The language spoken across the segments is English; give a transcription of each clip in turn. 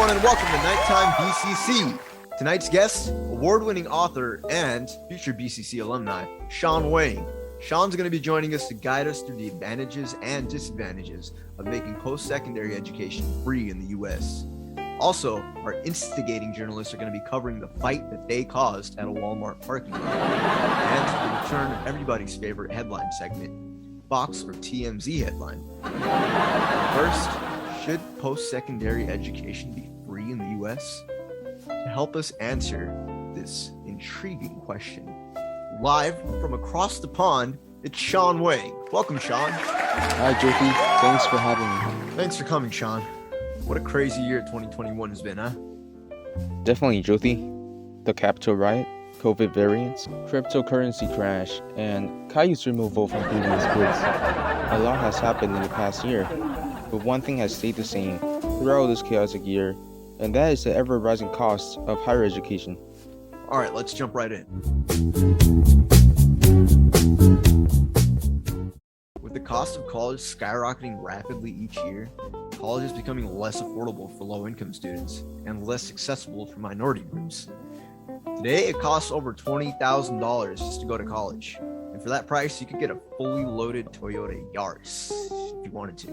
everyone, and welcome to Nighttime BCC. Tonight's guest, award-winning author and future BCC alumni, Wang. Sean's going to be joining us to guide us through the advantages and disadvantages of making post-secondary education free in the U.S. Also, our instigating journalists are going to be covering the fight that they caused at a Walmart parking lot. And the return of everybody's favorite headline segment, Fox or TMZ headline. First, should post-secondary education be free in the U.S.? To help us answer this intriguing question, live from across the pond, it's Wang. Welcome, Sean. Hi, Joti. Thanks for having me. Thanks for coming, Sean. What a crazy year 2021 has been, huh? Definitely, Joti. The Capitol riot, COVID variants, cryptocurrency crash, and Caillou's removal from previous bids. A lot has happened in the past year, but one thing has stayed the same throughout this chaotic year, and that is the ever-rising cost of higher education. All right, let's jump right in. With the cost of college skyrocketing rapidly each year, college is becoming less affordable for low-income students and less accessible for minority groups. Today, it costs over $20,000 just to go to college. And for that price, you could get a fully loaded Toyota Yaris if you wanted to.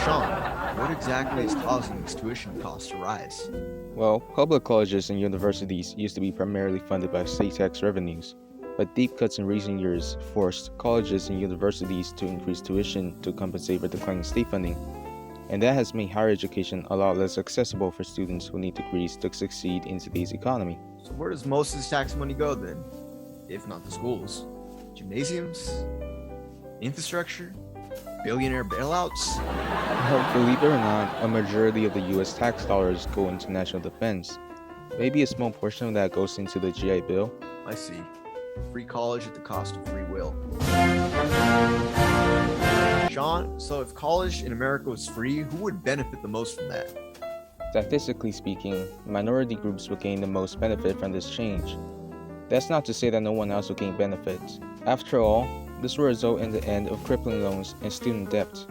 Sean, what exactly is causing these tuition costs to rise? Well, public colleges and universities used to be primarily funded by state tax revenues, but deep cuts in recent years forced colleges and universities to increase tuition to compensate for declining state funding. And that has made higher education a lot less accessible for students who need degrees to succeed in today's economy. So where does most of this tax money go then? If not the schools? Gymnasiums? Infrastructure? Billionaire bailouts? Well, believe it or not, a majority of the US tax dollars go into national defense. Maybe a small portion of that goes into the GI Bill. I see. Free college at the cost of free will. Sean, so if college in America was free, who would benefit the most from that? Statistically speaking, minority groups would gain the most benefit from this change. That's not to say that no one else will gain benefits. After all, this will result in the end of crippling loans and student debt.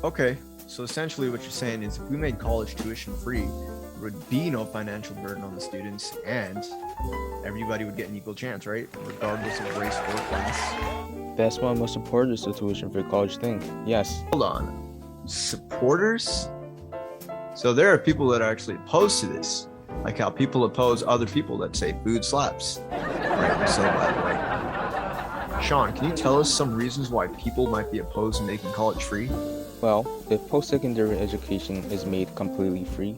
Okay, so essentially what you're saying is if we made college tuition free, there would be no financial burden on the students and everybody would get an equal chance, right? Regardless of race or class. That's what most supporters of tuition-free college think, yes. Hold on, supporters? So there are people that are actually opposed to this, like how people oppose other people that say food slaps. Rightly so, by the way. Sean, can you tell us some reasons why people might be opposed to making college free? Well, if post-secondary education is made completely free,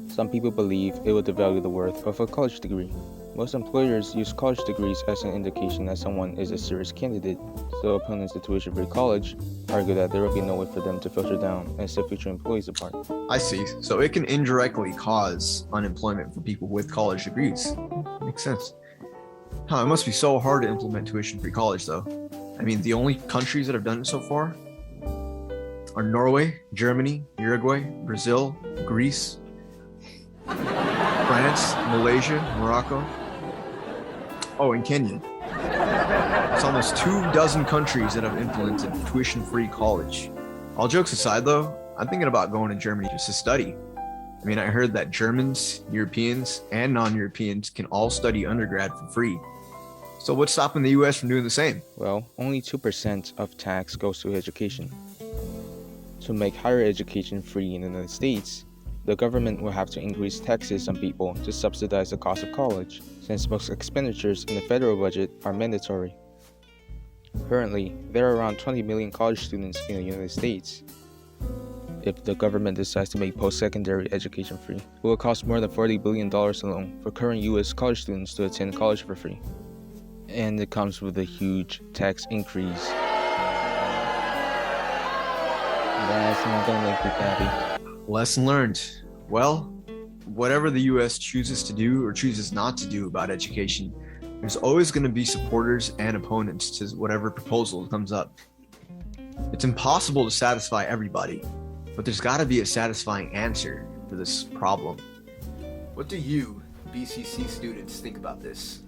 some people believe it will devalue the worth of a college degree. Most employers use college degrees as an indication that someone is a serious candidate, so opponents to tuition-free college argue that there will be no way for them to filter down and set future employees apart. I see. So it can indirectly cause unemployment for people with college degrees. Makes sense. It must be so hard to implement tuition-free college, though. I mean, the only countries that have done it so far are Norway, Germany, Uruguay, Brazil, Greece, France, Malaysia, Morocco. Oh, and Kenya. It's almost 24 countries that have implemented tuition-free college. All jokes aside, though, I'm thinking about going to Germany just to study. I mean, I heard that Germans, Europeans, and non-Europeans can all study undergrad for free. So what's stopping the US from doing the same? Well, only 2% of tax goes to education. To make higher education free in the United States, the government will have to increase taxes on people to subsidize the cost of college, since most expenditures in the federal budget are mandatory. Currently, there are around 20 million college students in the United States. If the government decides to make post-secondary education free, it will cost more than $40 billion alone for current US college students to attend college for free. And it comes with a huge tax increase. That's not gonna make me happy. Lesson learned. Well, whatever the US chooses to do or chooses not to do about education, there's always going to be supporters and opponents to whatever proposal comes up. It's impossible to satisfy everybody, but there's got to be a satisfying answer for this problem. What do you, BCC students, think about this?